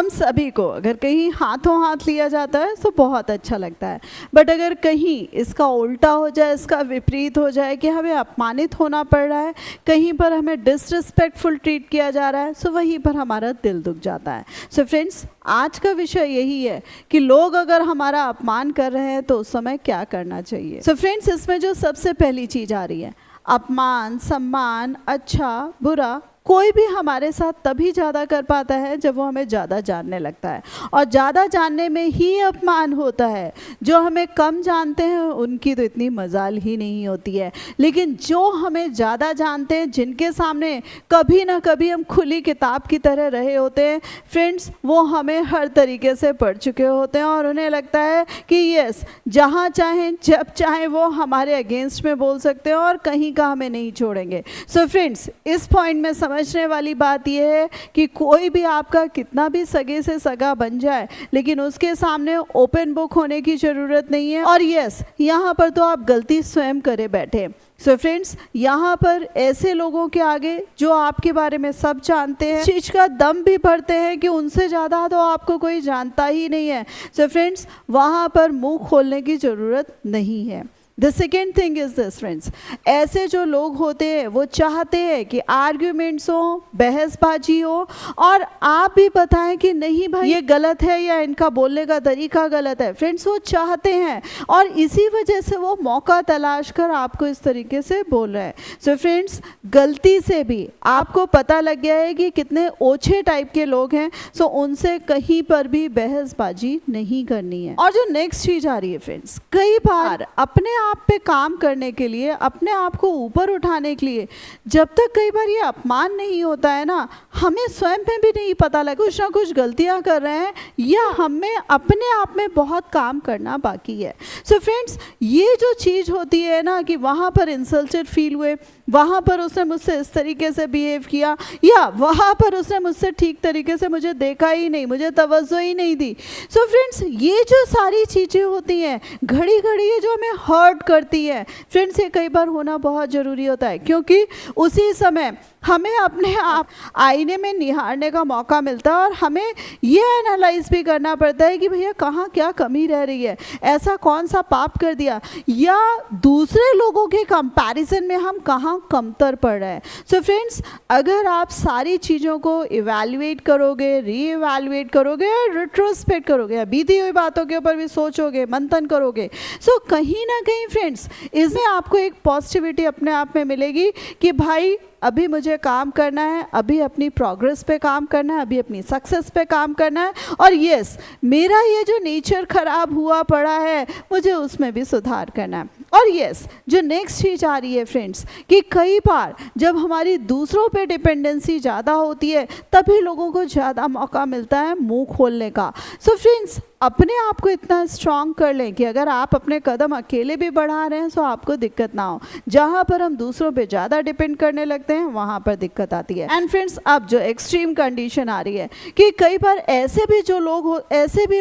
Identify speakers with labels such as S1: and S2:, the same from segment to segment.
S1: हम सभी को अगर कहीं हाथों हाथ लिया जाता है तो बहुत अच्छा लगता है, बट अगर कहीं इसका उल्टा हो जाए, इसका विपरीत हो जाए कि हमें अपमानित होना पड़ रहा है, कहीं पर हमें डिसरिस्पेक्टफुल ट्रीट किया जा रहा है, सो वहीं पर हमारा दिल दुख जाता है। सो फ्रेंड्स, आज का विषय यही है कि लोग अगर हमारा अपमान कर रहे हैं तो उस समय क्या करना चाहिए। सो फ्रेंड्स, इसमें जो सबसे पहली चीज़ आ रही है, अपमान, सम्मान, अच्छा बुरा, कोई भी हमारे साथ तभी ज़्यादा कर पाता है जब वो हमें ज़्यादा जानने लगता है, और ज़्यादा जानने में ही अपमान होता है। जो हमें कम जानते हैं उनकी तो इतनी मजाल ही नहीं होती है, लेकिन जो हमें ज़्यादा जानते हैं, जिनके सामने कभी ना कभी हम खुली किताब की तरह रहे होते हैं फ्रेंड्स, वो हमें हर तरीके से पढ़ चुके होते हैं और उन्हें लगता है कि यस, जहाँ चाहें जब चाहें वो हमारे अगेंस्ट में बोल सकते हैं और कहीं का हमें नहीं छोड़ेंगे। सो फ्रेंड्स, इस पॉइंट में समझने वाली बात यह है कि कोई भी आपका कितना भी सगे से सगा बन जाए, लेकिन उसके सामने ओपन बुक होने की ज़रूरत नहीं है। और यस, यहाँ पर तो आप गलती स्वयं करे बैठे। सो फ्रेंड्स, यहाँ पर ऐसे लोगों के आगे जो आपके बारे में सब जानते हैं, चीज का दम भी भरते हैं कि उनसे ज़्यादा तो आपको कोई जानता ही नहीं है। सो फ्रेंड्स, वहाँ पर मुंह खोलने की ज़रूरत नहीं है। The second thing is this friends, ऐसे जो लोग होते हैं वो चाहते हैं कि आर्ग्यूमेंट्स हो, बहसबाजी हो, और आप भी बताएं कि नहीं भाई ये गलत है या इनका बोलने का तरीका गलत है। फ्रेंड्स, वो चाहते हैं और इसी वजह से वो मौका तलाश कर आपको इस तरीके से बोल रहे हैं। सो फ्रेंड्स, गलती से भी आपको पता लग गया है कि कितने ओछे टाइप के लोग हैं, सो उनसे कहीं पर भी बहसबाजी नहीं करनी है। और जो नेक्स्ट चीज आ रही है फ्रेंड्स, कई बार अपने आप पे काम करने के लिए, अपने आप को ऊपर उठाने के लिए, जब तक कई बार ये अपमान नहीं होता है ना, हमें स्वयं में भी नहीं पता लगा कुछ ना कुछ गलतियां कर रहे हैं या हमें अपने आप में बहुत काम करना बाकी है। सो फ्रेंड्स, ये जो चीज़ होती है ना कि वहाँ पर इंसल्टेड फील हुए, वहाँ पर उसने मुझसे इस तरीके से बिहेव किया, या वहाँ पर उसने मुझसे ठीक तरीके से मुझे देखा ही नहीं, मुझे तवज्जो ही नहीं दी। सो फ्रेंड्स, ये जो सारी चीज़ें होती हैं घड़ी घड़ी ये जो हमें हर्ट करती है फ्रेंड्स, ये कई बार होना बहुत ज़रूरी होता है, क्योंकि उसी समय हमें अपने आप आईने में निहारने का मौका मिलता है और हमें ये एनालाइज भी करना पड़ता है कि भैया कहाँ क्या कमी रह रही है, ऐसा कौन सा पाप कर दिया, या दूसरे लोगों के कंपैरिजन में हम कहाँ कमतर पड़ रहे हैं। सो फ्रेंड्स, अगर आप सारी चीज़ों को इवैल्यूएट करोगे, री-इवैल्यूएट करोगे और रिट्रोस्पेक्ट करोगे, बीती हुई बातों के ऊपर भी सोचोगे, मंथन करोगे, सो कहीं ना कहीं फ्रेंड्स इसमें आपको एक पॉजिटिविटी अपने आप में मिलेगी कि भाई अभी मुझे काम करना है, अभी अपनी प्रोग्रेस पे काम करना है, अभी अपनी सक्सेस पे काम करना है, और यस, मेरा ये जो नेचर खराब हुआ पड़ा है मुझे उसमें भी सुधार करना है। और यस, जो नेक्स्ट चीज़ आ रही है फ्रेंड्स कि कई बार जब हमारी दूसरों पे डिपेंडेंसी ज़्यादा होती है तभी लोगों को ज़्यादा मौका मिलता है मुंह खोलने का। सो फ्रेंड्स, अपने आप को इतना स्ट्रांग कर लें कि अगर आप अपने कदम अकेले भी बढ़ा रहे हैं तो आपको दिक्कत ना हो। जहाँ पर हम दूसरों पे ज़्यादा डिपेंड करने लगते हैं वहाँ पर दिक्कत आती है। एंड फ्रेंड्स, अब जो एक्सट्रीम कंडीशन आ रही है कि कई बार ऐसे भी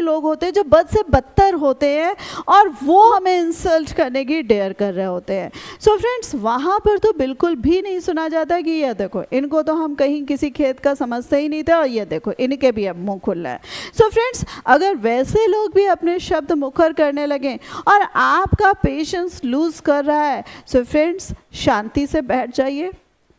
S1: लोग होते हैं जो बद से बदतर होते हैं और वो हमें इंसल्ट करने की डेयर कर रहे होते हैं। सो फ्रेंड्स, वहाँ पर तो बिल्कुल भी नहीं सुना जाता कि ये देखो, इनको तो हम कहीं किसी खेत का समझते ही नहीं थे और ये देखो इनके भी अब मुँह खुल रहा है। सो फ्रेंड्स, अगर वैसे लोग भी अपने शब्द मुखर करने लगें और आपका पेशेंस लूज कर रहा है, सो फ्रेंड्स शांति से बैठ जाइए,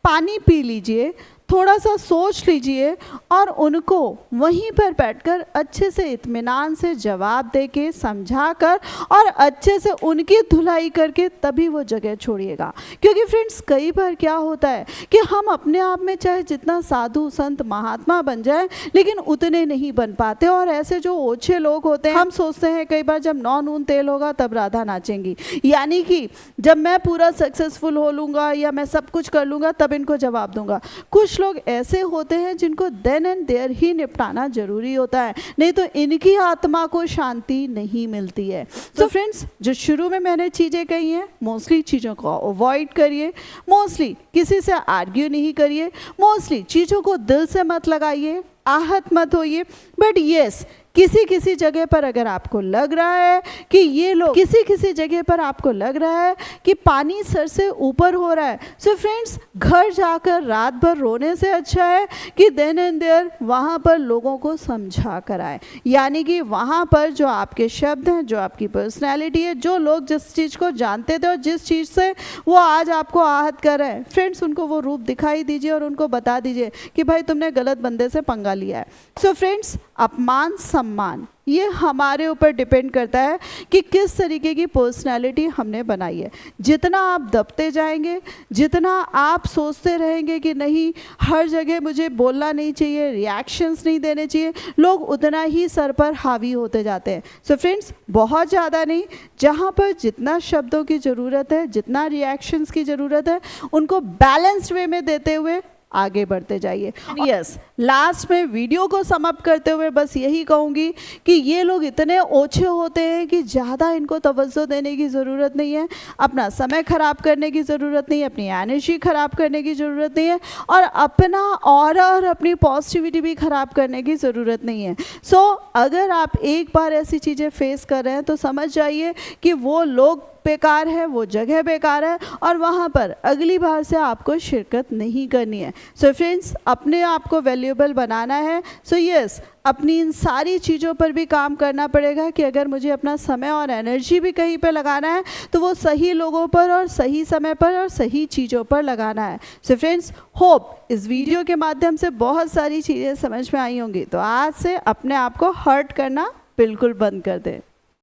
S1: पानी पी लीजिए, थोड़ा सा सोच लीजिए और उनको वहीं पर बैठकर अच्छे से इत्मीनान से जवाब देके समझाकर और अच्छे से उनकी धुलाई करके तभी वो जगह छोड़िएगा। क्योंकि फ्रेंड्स, कई बार क्या होता है कि हम अपने आप में चाहे जितना साधु संत महात्मा बन जाए लेकिन उतने नहीं बन पाते, और ऐसे जो ओछे लोग होते हैं, हम सोचते हैं कई बार जब नौ नून तेल होगा तब राधा नाचेंगी, यानी कि जब मैं पूरा सक्सेसफुल हो लूँगा या मैं सब कुछ कर लूँगा तब इनको जवाब दूंगा। कुछ लोग ऐसे होते हैं जिनको देन एंड देयर ही निपटाना जरूरी होता है, नहीं तो इनकी आत्मा को शांति नहीं मिलती है। तो फ्रेंड्स, जो शुरू में मैंने चीज़ें कही हैं, मोस्टली चीज़ों को अवॉइड करिए, मोस्टली किसी से आर्ग्यू नहीं करिए, मोस्टली चीज़ों को दिल से मत लगाइए, आहत मत होइए, बट यस, किसी किसी जगह पर अगर आपको लग रहा है कि ये लोग, किसी किसी जगह पर आपको लग रहा है कि पानी सर से ऊपर हो रहा है, सो फ्रेंड्स घर जाकर रात भर रोने से अच्छा है कि देन एंड देयर वहाँ पर लोगों को समझा कर आए। यानी कि वहाँ पर जो आपके शब्द हैं, जो आपकी पर्सनैलिटी है, जो लोग जिस चीज़ को जानते थे और जिस चीज़ से वो आज आपको आहत कर रहे हैं, फ्रेंड्स उनको वो रूप दिखाई दीजिए और उनको बता दीजिए कि भाई तुमने गलत बंदे से पंगा लिया है। सो फ्रेंड्स अपमान सम्मान ये हमारे ऊपर डिपेंड करता है कि किस तरीके की पर्सनालिटी हमने बनाई है। जितना आप दबते जाएंगे, जितना आप सोचते रहेंगे कि नहीं हर जगह मुझे बोलना नहीं चाहिए, रिएक्शंस नहीं देने चाहिए, लोग उतना ही सर पर हावी होते जाते हैं। सो फ्रेंड्स बहुत ज़्यादा नहीं, जहाँ पर जितना शब्दों की ज़रूरत है, जितना रिएक्शंस की ज़रूरत है, उनको बैलेंस्ड वे में देते हुए आगे बढ़ते जाइए। यस, लास्ट में वीडियो को समअप करते हुए बस यही कहूँगी कि ये लोग इतने ओछे होते हैं कि ज़्यादा इनको तवज्जो देने की ज़रूरत नहीं है, अपना समय ख़राब करने की ज़रूरत नहीं है, अपनी एनर्जी ख़राब करने की ज़रूरत नहीं है और अपना ऑरा और अपनी पॉजिटिविटी भी ख़राब करने की ज़रूरत नहीं है। सो अगर आप एक बार ऐसी चीज़ें फेस कर रहे हैं तो समझ जाइए कि वो लोग बेकार है, वो जगह बेकार है और वहाँ पर अगली बार से आपको शिरकत नहीं करनी है। सो फ्रेंड्स अपने आप को वैल्यूएबल बनाना है। सो यस, अपनी इन सारी चीज़ों पर भी काम करना पड़ेगा कि अगर मुझे अपना समय और एनर्जी भी कहीं पे लगाना है तो वो सही लोगों पर और सही समय पर और सही चीज़ों पर लगाना है। सो फ्रेंड्स होप इस वीडियो के माध्यम से बहुत सारी चीज़ें समझ में आई होंगी। तो आज से अपने आप को हर्ट करना बिल्कुल बंद कर दें।